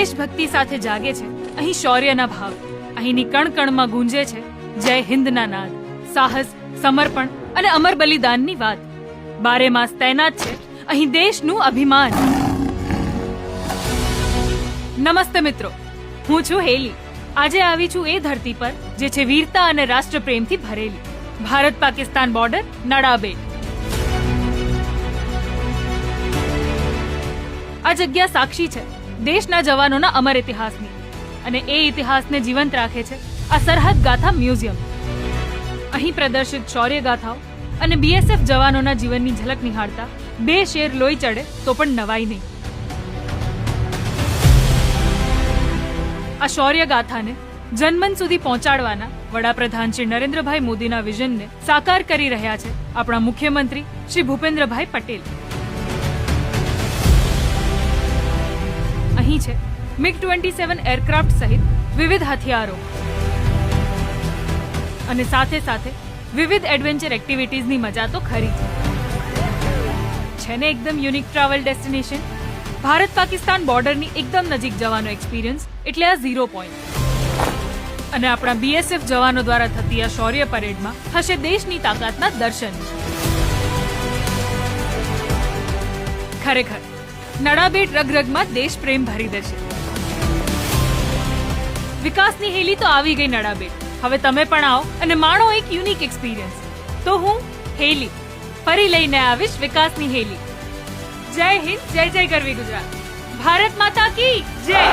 દેશભક્તિ સાથે જાગે છે અહીં શૌર્યના ભાવ. અહીંની કણકણમાં ગુંજે છે જય હિન્દના નાદ. સાહસ, સમર્પણ અને અમર બલિદાનની વાત. બારે માસ તૈનાત છે અહીં દેશનું અભિમાન. નમસ્તે મિત્રો, હું છું હેલી. આજે આવી છું એ ધરતી પર જે છે વીરતા અને રાષ્ટ્રપ્રેમથી ભરેલી. ભારત પાકિસ્તાન બોર્ડર, નડાબેટ. આ જગ્યા સાક્ષી છે દેશના જવાનોના અમર ઇતિહાસની, અને એ ઇતિહાસને જીવંત રાખે છે આ સરહદ ગાથા મ્યુઝિયમ. અહીં પ્રદર્શિત શૌર્ય ગાથાઓ અને બીએસએફ જવાનોના જીવનની ઝલક નિહાળતા બે શેર લોહી ચડે તો પણ નવાઈ નહીં. આ શૌર્ય ગાથાને જનમન સુધી પહોંચાડવાના વડાપ્રધાન શ્રી નરેન્દ્રભાઈ મોદીના વિઝનને સાકાર કરી રહ્યા છે આપણા મુખ્યમંત્રી શ્રી ભૂપેન્દ્રભાઈ પટેલ. અહીં છે MiG-27 એરક્રાફ્ટ સહિત વિવિધ હથિયારો અને સાથે સાથે વિવિધ એડવેન્ચર એક્ટિવિટીઝની મજા તો ખરી છે ને એકદમ unique travel destination. Bharat Pakistan બોર્ડરની એકદમ નજીક જવાનો એક્સપિરિયન્સ એટલે આ 0 પોઈન્ટ. અને આપણા બીએસએફ જવાનો દ્વારા થતી આ શૌર્ય પરેડમાં થશે દેશની તાકાતના દર્શન. ખરેખર નડાબેટ રગરગમાં દેશ પ્રેમ ભરી દેશે. વિકાસની હેલી તો આવી ગઈ નડાબેટ. હવે તમે પણ આવો અને માણો એક યુનિક એક્સપિરિયન્સ. તો હું હેલી ફરી લઈને આવીશ વિકાસની હેલી. જય હિન્દ, જય જય ગરવી ગુજરાત. ભારત માતા કી જય.